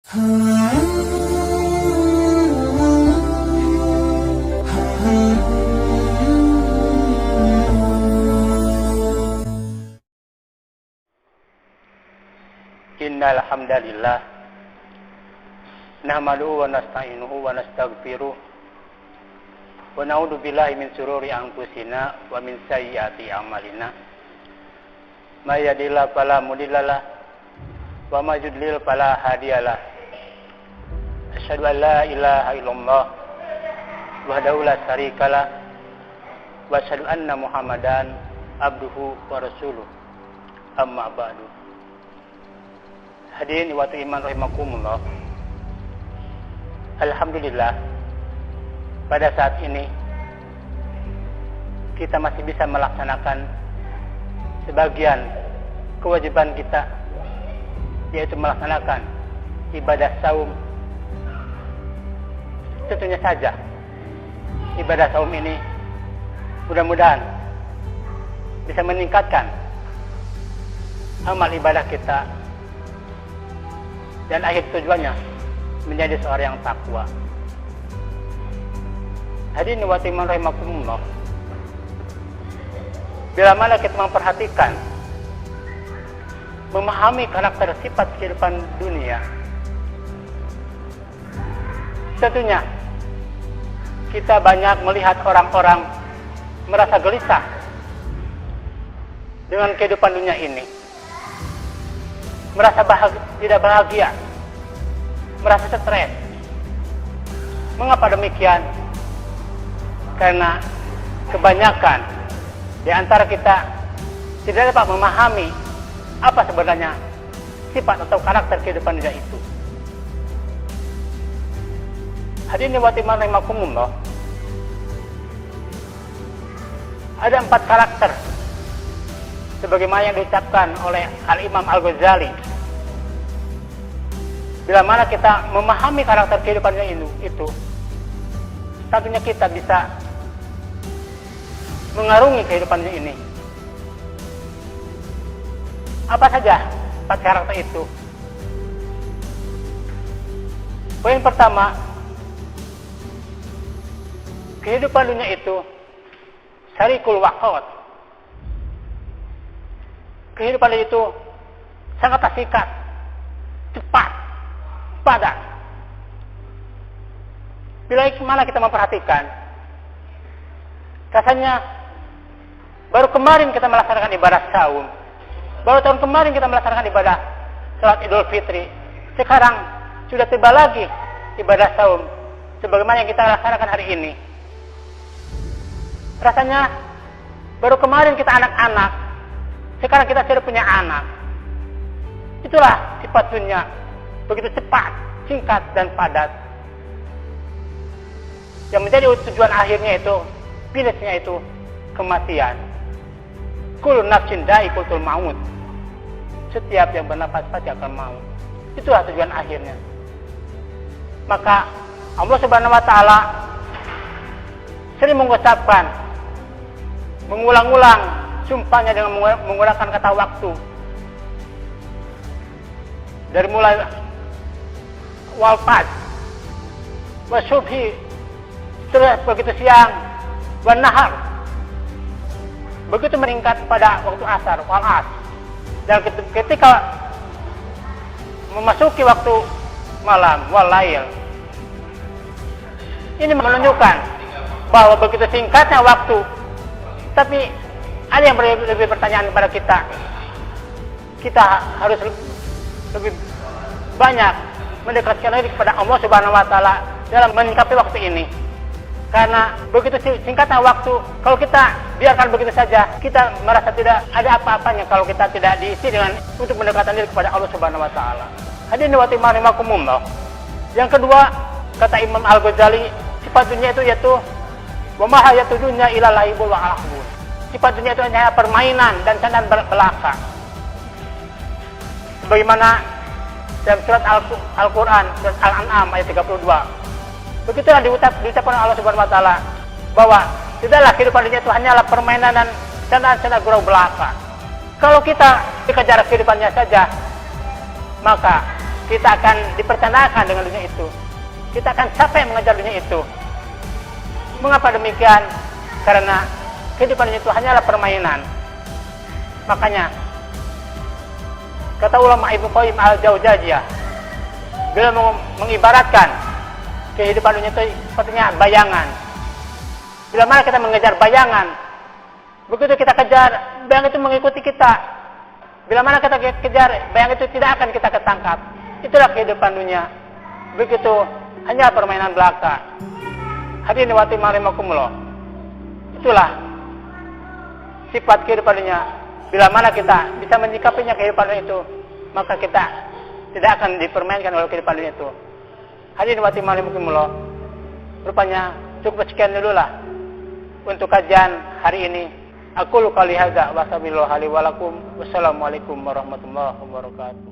Innal hamdalillah nahmaduhu wa nasta'inuhu wa nastaghfiruh wa na'udzu billahi min shururi anfusina wa min sayyiati a'malina. May yahdihillahu fala mudhillalah wa may yudlil fala hadiyalah. Asyhadu an la ilaha illallah wahdahu la syarikalah wa asyhadu anna Muhammadan abduhu wa rasuluh. Amma ba'du. Hadirin ikhwati iman rahimakumullah. Alhamdulillah, pada saat ini kita masih bisa melaksanakan sebagian kewajiban kita, yaitu melaksanakan ibadah saum. Tentunya saja ibadah saum ini mudah-mudahan bisa meningkatkan amal ibadah kita dan akhir tujuannya menjadi seorang yang takwa. Hadirin wa iman rahimakumullah. Bila mana kita memperhatikan, memahami karakter sifat kehidupan dunia, tentunya kita banyak melihat orang-orang merasa gelisah dengan kehidupan dunia ini, merasa tidak bahagia, merasa stres. Mengapa demikian? Karena kebanyakan di antara kita tidak dapat memahami apa sebenarnya sifat atau karakter kehidupan dunia itu. Hadirin wa iman rahimakumullah. Ada 4 karakter sebagaimana yang diucapkan oleh Al-Imam Al-Ghazali. Bila mana kita memahami karakter kehidupan itu, tentunya kita bisa mengarungi kehidupan ini. Apa saja 4 karakter itu? Poin pertama, kehidupan dunia itu syarikul waqt. Kehidupan itu sangat singkat, cepat, padat. Bila mana kita memperhatikan, rasanya baru kemarin kita melaksanakan ibadah saum, baru tahun kemarin kita melaksanakan ibadah salat Idul Fitri, sekarang sudah tiba lagi ibadah saum sebagaimana yang kita laksanakan hari ini. Rasanya baru kemarin kita anak-anak, sekarang kita sudah punya anak. Itulah sifat dunia, begitu cepat, singkat, dan padat. Yang menjadi tujuan akhirnya itu, finishnya itu kematian. Kullu nafsin dha'iqatul maut. Setiap yang bernafas pasti akan maut. Itulah tujuan akhirnya. Maka Allah Subhanahu wa taala sering mengucapkan, mengulang-ulang sumpahnya dengan menggunakan kata waktu. Dari mulai wal fajr, wa subhi, terus begitu siang, wan nahar, begitu meningkat pada waktu asar, wal as. Dan ketika memasuki waktu malam, wal lail, ini menunjukkan bahwa begitu singkatnya waktu. Tapi ada yang lebih pertanyaan kepada kita. Kita harus lebih banyak mendekatkan diri kepada Allah Subhanahu wa taala dalam menyikapi waktu ini. Karena begitu singkatnya waktu, kalau kita biarkan begitu saja, kita merasa tidak ada apa-apanya kalau kita tidak diisi dengan untuk mendekatkan diri kepada Allah Subhanahu wa taala. Hadirin wa rahimakumullah. Yang kedua, kata Imam Al-Ghazali, sifat dunia itu yaitu wa ma hayatud dunya illa laibun wa alahun. Sifat dunia itu hanya permainan dan candaan belaka. Sebagaimana dalam surat Al-Quran, surat Al-An'am ayat 32. Begitulah diucapkan oleh Allah Subhanahu wa taala bahwa tidaklah kehidupan dunia itu hanyalah permainan dan candaan-candaan gurau belaka. Kalau kita dikejar kehidupannya saja, maka kita akan dipertandahkan dengan dunia itu. Kita akan capek mengejar dunia itu. Mengapa demikian? Karena kehidupan itu hanyalah permainan. Makanya kata ulama Ibnu Qayyim al-Jauziyah, beliau mengibaratkan kehidupan dunia itu sepertinya bayangan. Bila mana kita mengejar bayangan, begitu kita kejar, bayang itu mengikuti kita. Bila mana kita kejar, bayang itu tidak akan kita ketangkap. Itulah kehidupan dunia. Begitu hanya permainan belaka. Hadirin wa rahimakumullah. Itulah sifat kehidupan dunia. Bila mana kita bisa menyikapinya kehidupan dunia itu, maka kita tidak akan dipermainkan oleh kehidupan dunia itu. Hadirin wa rahimakumullah. Rupanya cukup sekian dulu lah untuk kajian hari ini. Aku qouli hadza wa astaghfirullaha li wa lakum. Wassalamualaikum warahmatullahi wabarakatuh.